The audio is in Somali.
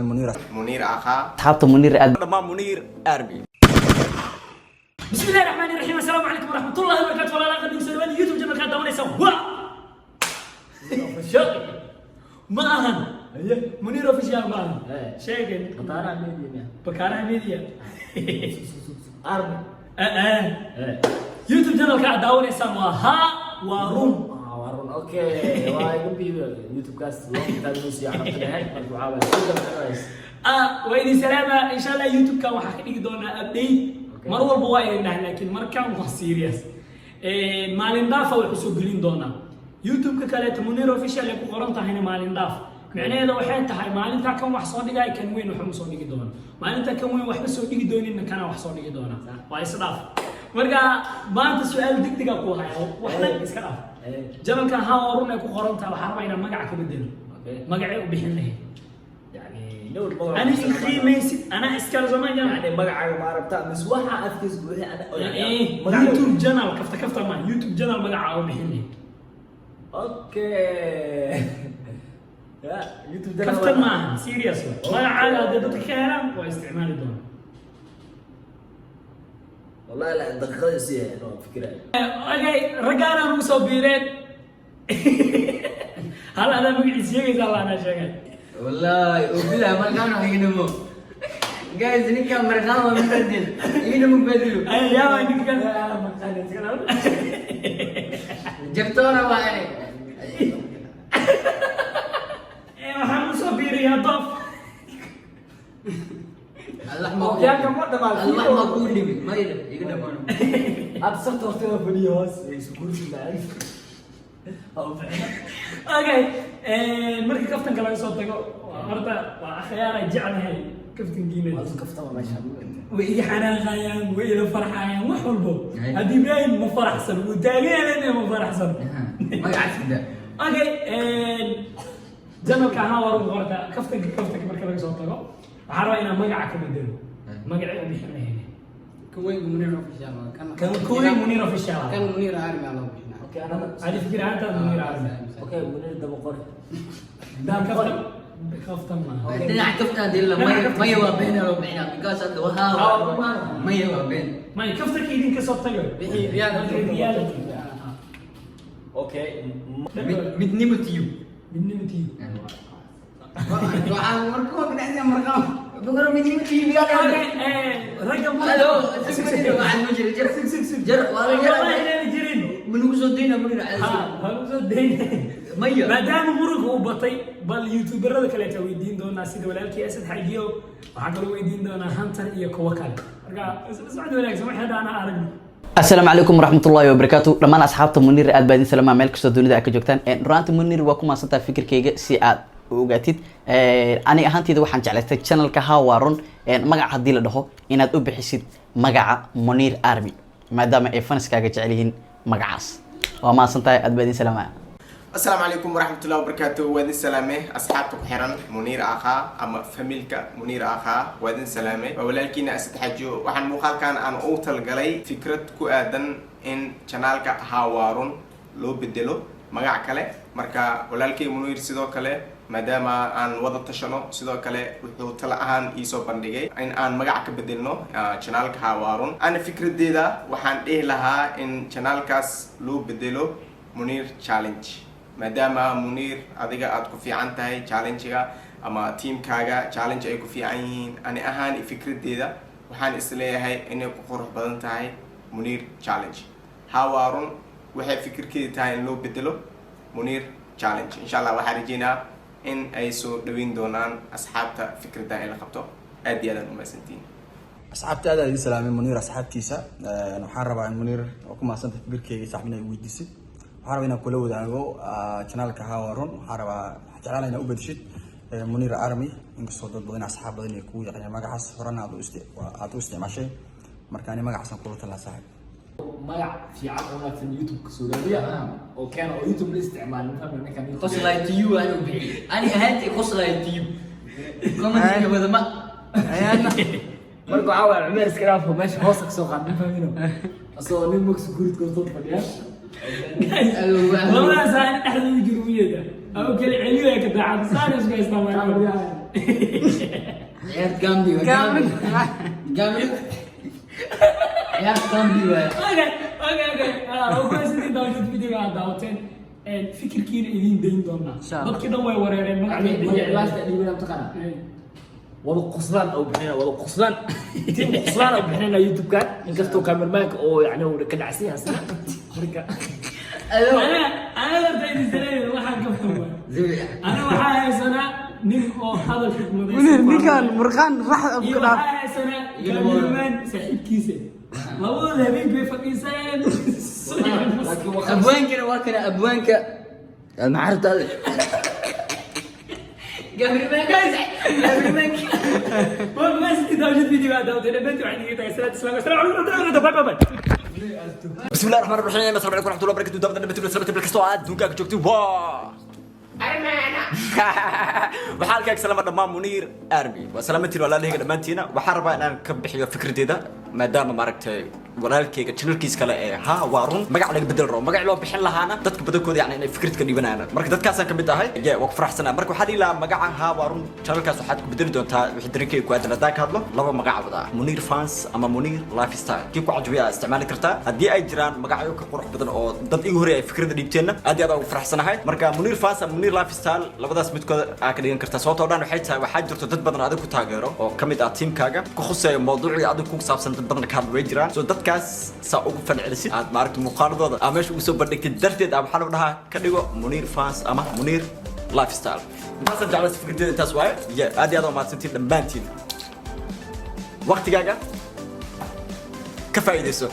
منير أخا أصحابته منير منير أربي. بسم الله الرحمن الرحيم. السلام عليكم ورحمة الله وبركاته. والله لا قد يسلمني يوتيوب جنب كان داوني سوا. ما أهن. منير أوفيشال ما أهن. شيء بكارة ميديا. أربع. يوتيوب جنب كان داوني سوا ها وارون. وارون اوكي واي يوتيوب كاست لو كتاب نسي عرفت هاي محاولة وإذا سلامة إن شاء الله يوتيوب كان وحكي لك دونا أبديت مرة والبواي لكن مرة كان مو سيريس مالين دافع وحسوب جلين دونا يوتيوب ككلات منير أوفيشال يكون قرنتها هنا مالين دافع معناه إذا وحيد تحي مالين تا كم وحصان دقاي كان وين وحمو صان دقي دونا مالين تا كم وين وحبس صان دقي دوني إن كان وحصان دقي دونا واي صداف مرجع ما أنت سؤال دق دق أقوى هاي وحنا إسكاف جمال كان هاورون يكون قرنتها وحرب إلى مجا كبدل مجا وبيحنه يعني أنا إخي ميسي أنا إسكال زمان يعني مجا ما عرفتها مسوحة أفكس بقولها أنا إيه يوتيوب جنال كفت ما يوتيوب جنال مجا وبيحنه اوكي يا يوتيوب ده كفت ما سيريس ما عاد هذا كلام واستعمال الدون والله لا دقيقة يصير فكرة اوكي رجعنا مصابيرين هلا انا مقعد شيء الله انا شغال والله وبلا ما كانوا ينمو جايز نكمل مرغام ومبدل ينمو بدلو اي يا ما انك كان جبتونا واحد محمد صبير يا طف اللحمة يا كم مرة ما اللحمة كولي ما يقدر أبسط وقتها فيديو سكول في العالم اوكي مركي كفتن كلا soo tago horta waa akhyaara jeclahay kaftan giinada كفتها ما شاء الله way xanaaqayaan way la farxayaan wax walbo hadii ibrahim ma faraxsan uu taageerayna ma faraxsan magaca sida okay jamalka ha waru qorta kaftan marka laga soo tago waxa rabaa inaan magaca ka bedelo magaca u bixinahay كوين منير أوفيشال kan kuwi munir official كان منير عارمي على وجهنا اوكي انا على فكره انت munir عارف اوكي منير ده بقري ده كفتن ما dhinac kafta hadii la may waa been oo bixina because hadda waxa may waa been ما كفتك يدين كسو tago بحي ريالتي اوكي midnimatiyo بالنمتي وعن مركوب قاعدين مرقام بقولوا midnimatiyo رقم halo waxaan ma jiro jar wala جرين من ugu soo deena munir maya maadaama muruga uu batay bal youtuberada kale ta weydiin doonaa sida walaalkii asad xajiyo waxa kale weydiin doonaa hunter iyo kuwa kale marka socod wanaagsan waxa ana aragno السلام عليكم ورحمة الله وبركاته لما أصحاب منير أد بعدين سلام عملك صدوني ذاك جوكتان رانت منير وكم أصلا فكر كيجا سياد وقتيد أنا أهانتي ذو حنج على الشانل كهاورون مجا هدي له إن أدو بحسيد مجا منير أربي ما دام إفنس كاجا عليهن مجاس وما أصلا أد بعدين سلام السلام عليكم ورحمة الله وبركاته. وادن سلامة أصحابك حيران منير أخا أما فاميلك منير أخا وادن سلامة ولكن أستحجو وحن مخال كان أنا أوتل قلي فكرة كؤادن إن شانالك هاوارون لو بدلو مجا كله مركا ولكن منير سيدو كله مادام أن وضع تشنو سيدو كله وطلع عن إيسو بندقي إن أن مجا كبدلنو شانالك هاوارون أنا فكرة دي دا وحن إيه لها إن شانالكاس لو بدلو منير تشالنج maadaama munir adiga aad ku fiican tahay challenge-ga ama teamkaaga challenge ay ku fiican yihiin ani ahaan fikradeeda waxaan isleeyahay inay ku qurux badan tahay munir challenge hawarun waxay fikirkeeda tahay in loo bedelo munir challenge insha Allah waxaan rajeynaa in ay soo dhaweyn doonaan asxaabta fikradda ay la qabto aad iyo aad u mahadsantiin asxaabta aad ay salaameen munir asxaabtiisa waxaan rabaa in munir oo ku maasanta fikirkeega saxbina ay weydiisid waxaan rabaa inaan kula wadaago channelka hawaron waxaan rabaa jeclaan inaan u bedeshid munir army inkastoo dad badan asxaab badan ay ku yaqaanaan magacaas horena aad u isticmaashay marka ani magacaasaan kula talaa saaxiib magac fiican oo wanaagsan youtube ka soo raadiya oo kan oo youtube la isticmaalin fahmin ninkan قصلا تيو أنا وبحي أنا أهانتي قصلا تيو كمان أنا وذا ما marka waxa waa Umar iskaraafo meesha hoos ka soo qaadin fahmino asoo nin mux gurid ko soo fadhiya والله ساعة نحن نجربيه ده أو كل عليه كده عاد صار إيش قاعد يسمع عيال جامبي جامبي جامبي عيال جامبي اوكي هو كويس اني داونلود فيديو على داوتين فكر كين idin dayn doona dadkii dhan way wareereen magaca dhiibay taqana wada qoslaan oo bixina wada qoslaan tin qoslaan oo bixina youtube kan inkastoo cameraman oo yani uu ka dhacsiin asna marka انا بدي سنه waxaan ka fahmay ana waxa haysana nin oo hadal xikmadaysan ninkan murqaan rax ka dhaaf haysana galmaan saaxiibkiisa labada habeen bay fadhiisayeen abwaanka waa kana abwaanka ma aragtaa والناس تداوجد فيديو هذا وتنبت وعندي السلام عليكم باي باي بسم الله الرحمن الرحيم السلام عليكم ورحمه الله وبركاته دابا نبت ولا سلامتي بالكسو عاد دوكا جوجتي وا وحالك سلام دمان منير ارمي وسلامتي ولا ليga dhamaantiina waxaan rabaa inaan ka bixiyo fikradeeda maadaama maaragtay walaalkayga channelkiis kale ee ha waa run magac laga bedel roo magac loo bixin lahaana dadka badankooda yani inay fikrad ka dhibanayaan marka dadkaas aan kamid ahay waa ku faraxsanaa marka waxaan ilaa magaca ha waa run channelkaas waxaad ku bedeli doontaa wixii darinkay ku aadan hadaan ka hadlo laba magac wada Munir Fans ama Munir Lifestyle kii ku cajabiya isticmaali kartaa haddii ay jiraan magacyo ka qurux badan oo dad igu hore ay fikrada dhiibteena aad aad ugu faraxsanahay marka Munir Fans ama Munir Lifestyle labadaas midkood aad ka dhigan kartaa sababtoo dhan waxay tahay waxaa jirto dad badan aad ku taageero oo kamid ah teamkaaga ku khuseeyo mowduucii aad ku saabsan dad badan ka hadlay jiraan soo dadkaas saa ugu fancelisid aad maaragtay muuqaaladooda ama meesha ugu soo bandhigtid darteed ama waxaan u dhahaa ka dhigo Munir Fans ama Munir Lifestyle intaas aan jeclahay fikradeeda intaas waaye aad aad u mahadsantiin dhammaantiin waqtigaaga ka faa'iideyso